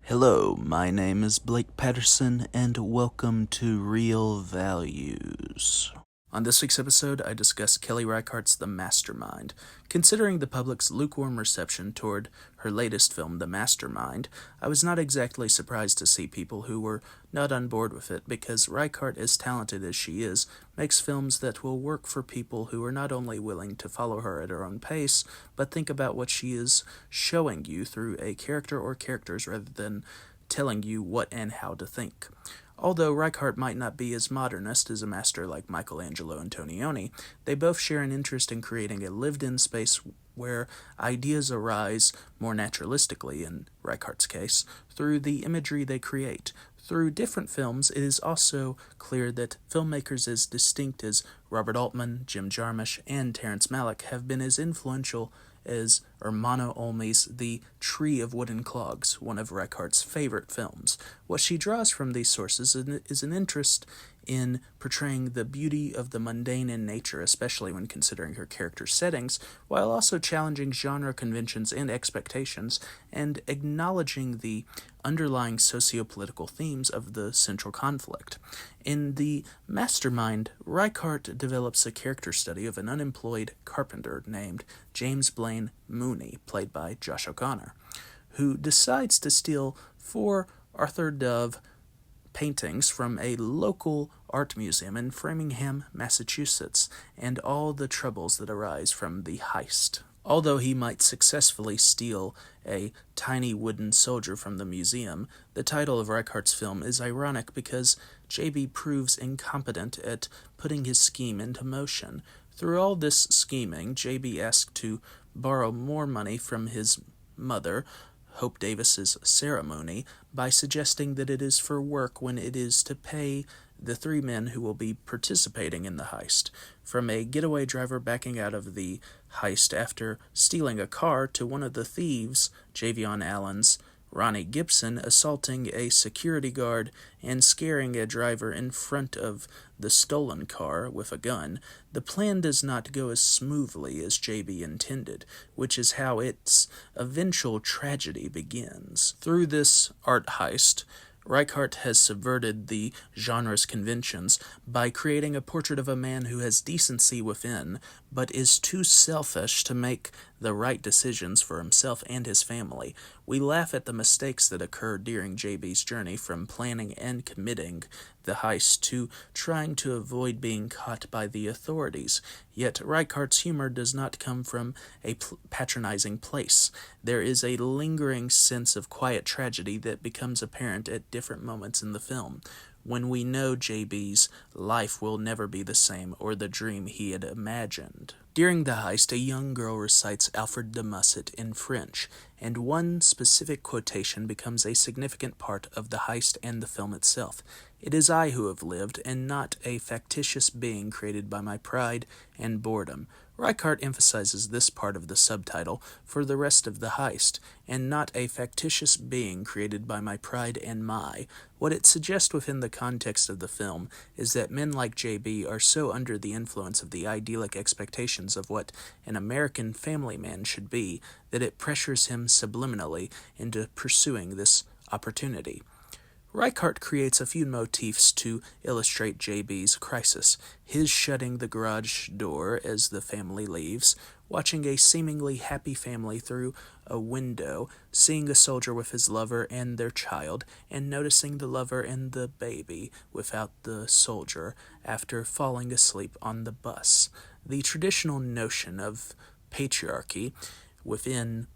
Hello, my name is Blake Patterson, and welcome to Real Values. On this week's episode, I discuss Kelly Reichardt's The Mastermind. Considering the public's lukewarm reception toward her latest film, The Mastermind, I was not exactly surprised to see people who were not on board with it, because Reichardt, as talented as she is, makes films that will work for people who are not only willing to follow her at her own pace, but think about what she is showing you through a character or characters rather than telling you what and how to think. Although Reichardt might not be as modernist as a master like Michelangelo Antonioni, they both share an interest in creating a lived-in space where ideas arise more naturalistically, in Reichardt's case, through the imagery they create. Through different films, it is also clear that filmmakers as distinct as Robert Altman, Jim Jarmusch, and Terrence Malick have been as influential as Ermanno Olmi's The Tree of Wooden Clogs, one of Reichardt's favorite films. What she draws from these sources is an interest in portraying the beauty of the mundane in nature, especially when considering her character settings, while also challenging genre conventions and expectations, and acknowledging the underlying socio-political themes of the central conflict. In The Mastermind, Reichardt develops a character study of an unemployed carpenter named James Blaine Mooney, played by Josh O'Connor, who decides to steal 4 Arthur Dove paintings from a local art museum in Framingham, Massachusetts, and all the troubles that arise from the heist. Although he might successfully steal a tiny wooden soldier from the museum, the title of Reichardt's film is ironic because JB proves incompetent at putting his scheme into motion. Through all this scheming, JB asked to borrow more money from his mother, Hope Davis's Sarah Mooney, by suggesting that it is for work when it is to pay the 3 men who will be participating in the heist. From a getaway driver backing out of the heist after stealing a car to one of the thieves, Javion Allen's Ronnie Gibson, assaulting a security guard and scaring a driver in front of the stolen car with a gun, the plan does not go as smoothly as JB intended, which is how its eventual tragedy begins. Through this art heist, Reichardt has subverted the genre's conventions by creating a portrait of a man who has decency within, but is too selfish to make the right decisions for himself and his family. We laugh at the mistakes that occurred during JB's journey from planning and committing the heist to trying to avoid being caught by the authorities. Yet Reichardt's humor does not come from a patronizing place. There is a lingering sense of quiet tragedy that becomes apparent at different moments in the film, when we know JB's life will never be the same or the dream he had imagined. During the heist, a young girl recites Alfred de Musset in French, and one specific quotation becomes a significant part of the heist and the film itself. "It is I who have lived, and not a factitious being created by my pride and boredom." Reichardt emphasizes this part of the subtitle for the rest of the heist, and not a factitious being created by my pride and my. What it suggests within the context of the film is that men like JB are so under the influence of the idyllic expectations of what an American family man should be that it pressures him subliminally into pursuing this opportunity. Reichardt creates a few motifs to illustrate JB's crisis: his shutting the garage door as the family leaves, watching a seemingly happy family through a window, seeing a soldier with his lover and their child, and noticing the lover and the baby without the soldier after falling asleep on the bus. The traditional notion of patriarchy within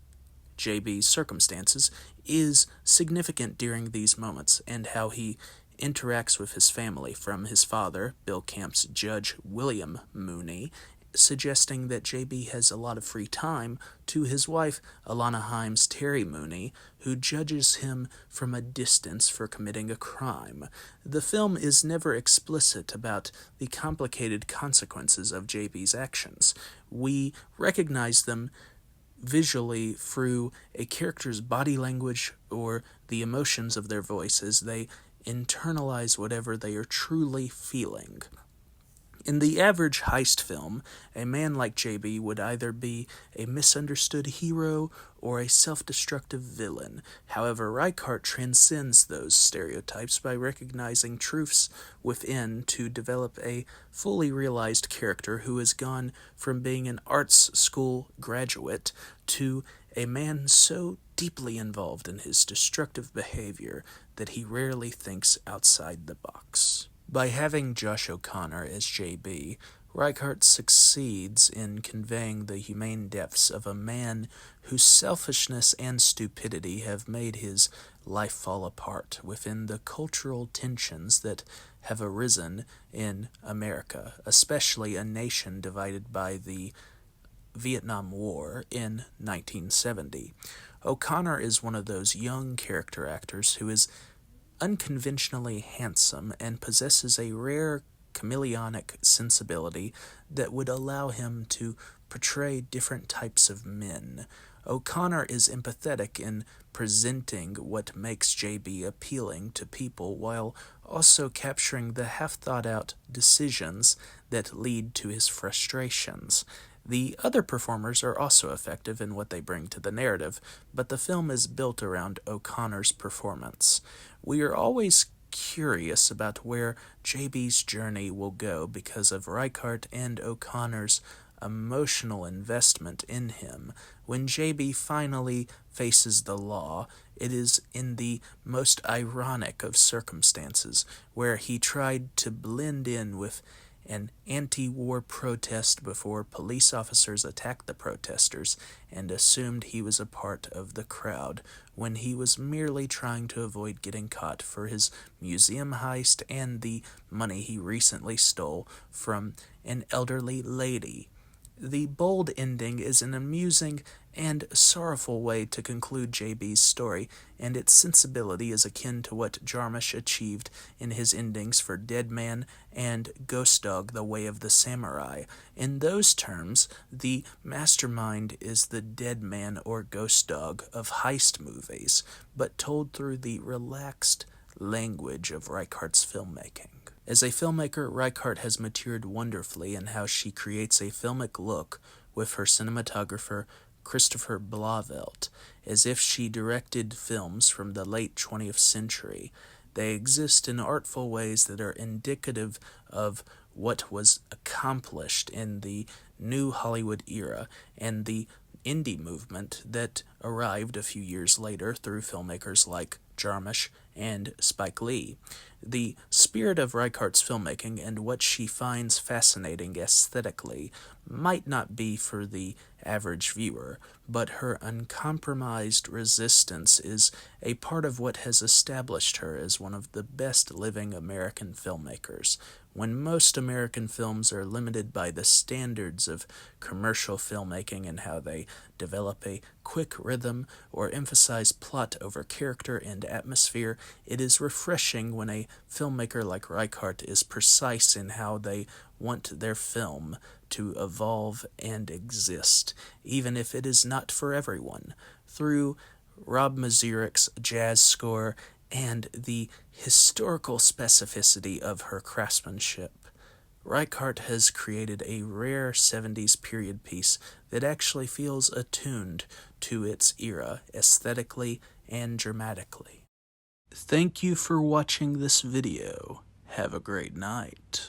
JB's circumstances is significant during these moments, and how he interacts with his family, from his father, Bill Camp's Judge William Mooney, suggesting that JB has a lot of free time, to his wife, Alana Haim's Terry Mooney, who judges him from a distance for committing a crime. The film is never explicit about the complicated consequences of JB's actions. We recognize them visually through a character's body language or the emotions of their voice as they internalize whatever they are truly feeling. In the average heist film, a man like JB would either be a misunderstood hero or a self-destructive villain. However, Reichardt transcends those stereotypes by recognizing truths within to develop a fully realized character who has gone from being an arts school graduate to a man so deeply involved in his destructive behavior that he rarely thinks outside the box. By having Josh O'Connor as JB, Reichardt succeeds in conveying the humane depths of a man whose selfishness and stupidity have made his life fall apart within the cultural tensions that have arisen in America, especially a nation divided by the Vietnam War in 1970. O'Connor is one of those young character actors who is unconventionally handsome and possesses a rare chameleonic sensibility that would allow him to portray different types of men. O'Connor is empathetic in presenting what makes JB appealing to people while also capturing the half-thought-out decisions that lead to his frustrations. The other performers are also effective in what they bring to the narrative, but the film is built around O'Connor's performance. We are always curious about where JB's journey will go because of Reichardt and O'Connor's emotional investment in him. When JB finally faces the law, it is in the most ironic of circumstances, where he tried to blend in with an anti-war protest before police officers attacked the protesters and assumed he was a part of the crowd when he was merely trying to avoid getting caught for his museum heist and the money he recently stole from an elderly lady. The bold ending is an amusing and sorrowful way to conclude JB's story, and its sensibility is akin to what Jarmusch achieved in his endings for Dead Man and Ghost Dog: The Way of the Samurai. In those terms, the Mastermind is the Dead Man or Ghost Dog of heist movies, but told through the relaxed language of Reichardt's filmmaking. As a filmmaker, Reichardt has matured wonderfully in how she creates a filmic look with her cinematographer Christopher Blauvelt, as if she directed films from the late 20th century. They exist in artful ways that are indicative of what was accomplished in the new Hollywood era and the indie movement that arrived a few years later through filmmakers like Jarmusch and Spike Lee. The spirit of Reichardt's filmmaking and what she finds fascinating aesthetically might not be for the average viewer, but her uncompromised resistance is a part of what has established her as one of the best living American filmmakers. When most American films are limited by the standards of commercial filmmaking and how they develop a quick rhythm or emphasize plot over character and atmosphere, it is refreshing when a filmmaker like Reichardt is precise in how they want their film to evolve and exist, even if it is not for everyone. Through Rob Mazurik's jazz score and the historical specificity of her craftsmanship, Reichardt has created a rare 70s period piece that actually feels attuned to its era aesthetically and dramatically. Thank you for watching this video. Have a great night.